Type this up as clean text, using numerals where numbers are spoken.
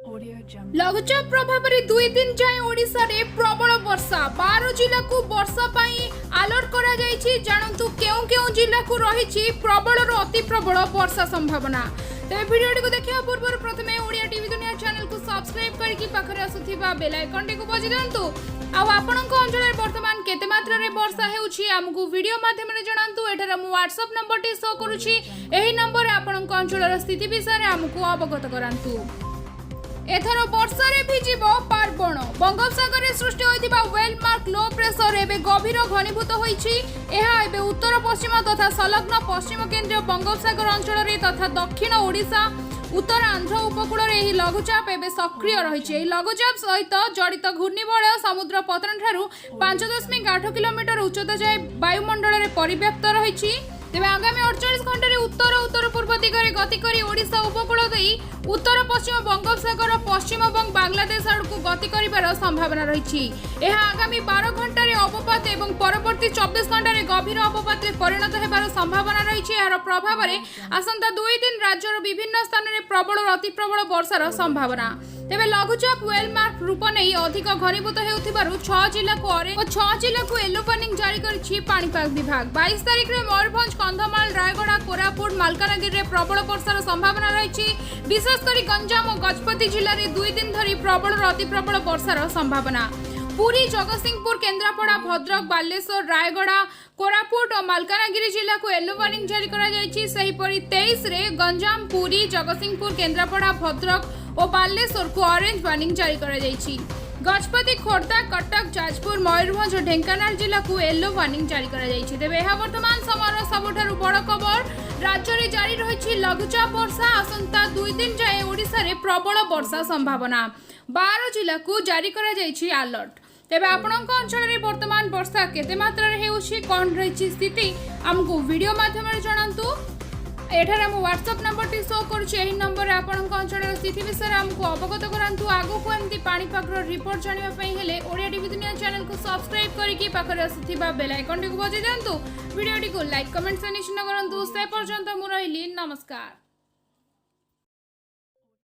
लघुचाप प्रभाव में 2 दिन जाए ओडिशा रे प्रबल वर्षा 12 जिला को वर्षा पाई अलर्ट करा जायछि। जानंतु केउ केउ जिला को रहिछि प्रबल रो अति प्रबल वर्षा संभावना। तेरे वीडियो को देखिया पूर्व प्रथमे ओडिया टीवी दुनिया चैनल को सब्सक्राइब करके पाखरे आसुथिबा बेल आइकन को बजि दियंतु। आ आपनक अंचल रे वर्तमान केते मात्रा रे वर्षा हेउछि हमकु वीडियो माध्यम रे जणांतु। एठार मु व्हाट्सएप नंबर टी शो करूछि। एही नंबर आपनक अंचल रे स्थिति विषय रे हमकु अवगत करांतु। एथर वर्षा रे भिजिबो पार्वण बंगोपसागर रे सृष्टि होइतिबा वेलमार्क लो प्रेशर एबे गभीर घनीभूत होइछि। एहा एबे उत्तर पश्चिम तथा संलग्न पश्चिम केंद्रीय बंगोपसागर अंचल रे तथा दक्षिण ओडिशा उत्तर आंध्र उपकूल रे एही लघुचाप एबे सक्रिय रहिछि। एही लघुचाप सहित जड़ित घूर्णिबलय समुद्र पतन ठारू 5.8 किलोमीटर उच्चता जाय वायुमंडल रे परिव्याप्त रहिछि। तेबे आगामी 48 घंटे रे उत्तर उत्तर पूर्व दिगरे गति करी ओडिशा उपकूल देई उत्तर पश्चिम बंगोपसागर पश्चिम और बांग्लादेश आड़कू गति करिबार संभावना रही। यह आगामी 12 घंटा रे अवपात एवं परवर्ती 24 घंटा रे गभीर अवपात रे परिणत हेबार संभावना रही। यार प्रभाव में आसंता 2 दिन राज्यर विभिन्न स्थान रे प्रबल और अति प्रबल वर्षार संभावना। तेबे लघुचाप वेलमार्क रूप नहीं अधिक घनीभूत हेउथिबारु 6 जिला को ऑरेंज और 6 जिला को येलो वार्निंग जारी करिछि पाणीपाग विभाग। 22 तारिख रे मयूरभंज कंधमाल रायगड़ा कोरापुट मालकानगिरी रे प्रबल वर्षार संभावना रही। विशेषकर गंजाम और गजपति जिले में 2 दिन धरी प्रबल और अति प्रबल वर्षार संभावना। पुरी जगतसिंहपुर केन्द्रापड़ा भद्रक बालेश्वर रायगड़ा कोरापुट और मालकानगिरी जिला को येलो वार्निंग जारी करा जायछि। सेहिपरि 23 रे गंजाम पुरी जगतसिंहपुर केन्द्रापड़ा भद्रक और बालेश्वर को ऑरेंज वार्निंग जारी करा जायछि। गजपति खोर्धा कटक जाजपुर मयूरभंज और ढेंकानाल जिला को येलो वार्निंग जारी करा जायछि। तेबे एहा वर्तमान समय सबुठारु बड़ खबर राज्य में जारी रही लघुचाप वर्षा। आसंता 2 दिन जाए ओडिशा रे प्रबल वर्षा संभावना 12 जिला को जारी करा जायछि अलर्ट। तेबे आपनक अंचल रे वर्तमान वर्षा केते मात्रा रे हेउछि कोन रहिछि स्थिति हमकु वीडियो माध्यम रे जणांतु। एठार मु व्हाट्सएप नंबर टी शो करूछि। एही नंबर रे आपनक अंचल रे स्थिति विषय हमकु अवगत करांतु। आगो को एमती पाणीपाग रो रिपोर्ट जानिबा पई हेले ओडिया टीवी दुनिया चैनल को सब्सक्राइब करके पाखरे आसुथिबा बेल आइकन को बजाइ दियंतु। वीडियो को लाइक कमेंट से निश्चित करंतु। से पर्यंत मु रहिली नमस्कार।